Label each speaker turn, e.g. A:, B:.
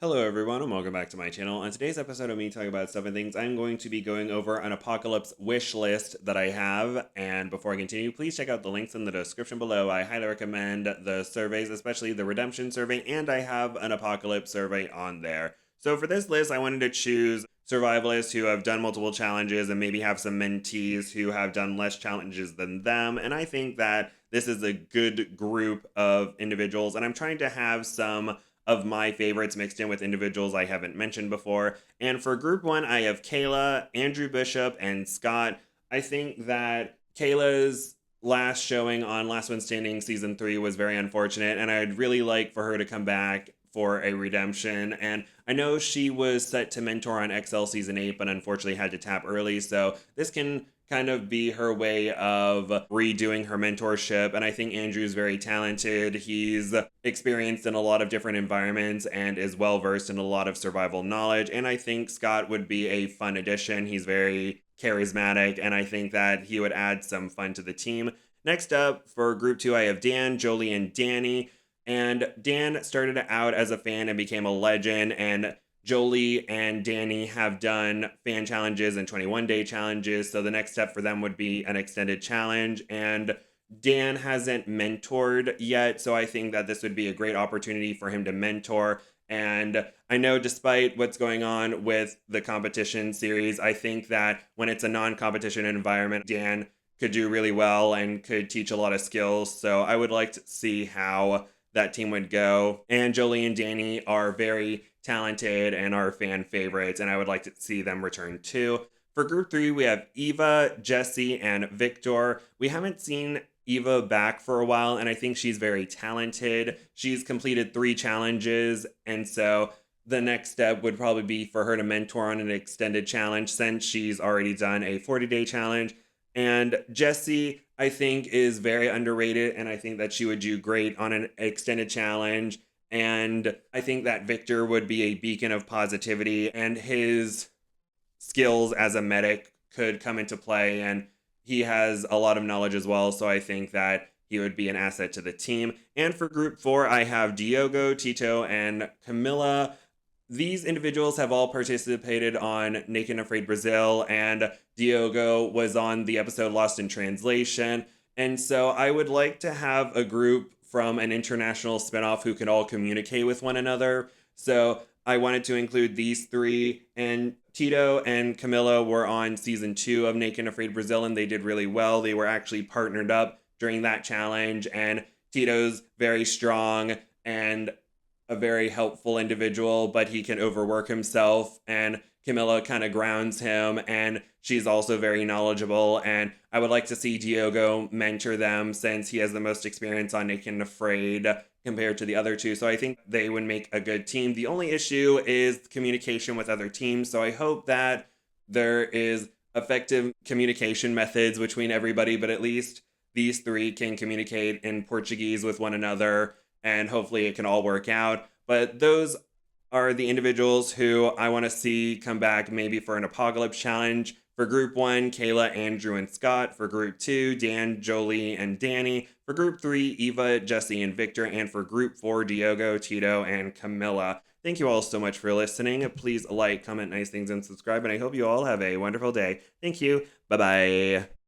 A: Hello everyone and welcome back to my channel. On today's episode of me talking about stuff and things, I'm going to be going over an apocalypse wish list that I have. And before I continue, please check out the links in the description below. I highly recommend the surveys, especially the redemption survey, and I have an apocalypse survey on there. So for this list, I wanted to choose survivalists who have done multiple challenges and maybe have some mentees who have done less challenges than them. And I think that this is a good group of individuals, and I'm trying to have some of my favorites mixed in with individuals I haven't mentioned before. And for group one, I have Kaila, Andrew Bishop, and Scott. I think that Kayla's last showing on Last One Standing season 3 was very unfortunate, and I'd really like for her to come back for a redemption. And I know she was set to mentor on XL season 8, but unfortunately had to tap early, so this can kind of be her way of redoing her mentorship. And I think Andrew's very talented. He's experienced in a lot of different environments and is well versed in a lot of survival knowledge. And I think Scott would be a fun addition. He's very charismatic, and I think that he would add some fun to the team. Next up for group 2, I have Dan, Jolie, and Danni. And Dan started out as a fan and became a legend, and Jolie and Danni have done fan challenges and 21-day challenges, so the next step for them would be an extended challenge. And Dan hasn't mentored yet, so I think that this would be a great opportunity for him to mentor. And I know despite what's going on with the competition series, I think that when it's a non-competition environment, Dan could do really well and could teach a lot of skills. So I would like to see how that team would go. And Jolie and Danni are very talented and are fan favorites, and I would like to see them return too. For group 3, we have Eva, Jessi, and Viktor. We haven't seen Eva back for a while, and I think she's very talented. She's completed 3 challenges, and so the next step would probably be for her to mentor on an extended challenge since she's already done a 40-day challenge. And Jessi, I think, is very underrated, and I think that she would do great on an extended challenge. And I think that Viktor would be a beacon of positivity, and his skills as a medic could come into play, and he has a lot of knowledge as well, so I think that he would be an asset to the team. And for group 4, I have Diogo, Tito, and Camilla. These individuals have all participated on Naked and Afraid Brazil, and Diogo was on the episode Lost in Translation. And so I would like to have a group from an international spinoff who can all communicate with one another. So I wanted to include these 3, and Tito and Camilla were on season 2 of Naked and Afraid Brazil, and they did really well. They were actually partnered up during that challenge, and Tito's very strong and a very helpful individual, but he can overwork himself, and Camilla kind of grounds him, and she's also very knowledgeable, and I would like to see Diogo mentor them since he has the most experience on Naked and Afraid compared to the other 2, so I think they would make a good team. The only issue is communication with other teams, so I hope that there is effective communication methods between everybody, but at least these 3 can communicate in Portuguese with one another, and hopefully it can all work out. But those are the individuals who I want to see come back maybe for an apocalypse challenge. For group 1, Kaila, Andrew, and Scott. For group 2, Dan, Jolie, and Danni. For group 3, Eva, Jessi, and Viktor. And for group 4, Diogo, Tito, and Camilla. Thank you all so much for listening. Please like, comment nice things, and subscribe. And I hope you all have a wonderful day. Thank you. Bye-bye.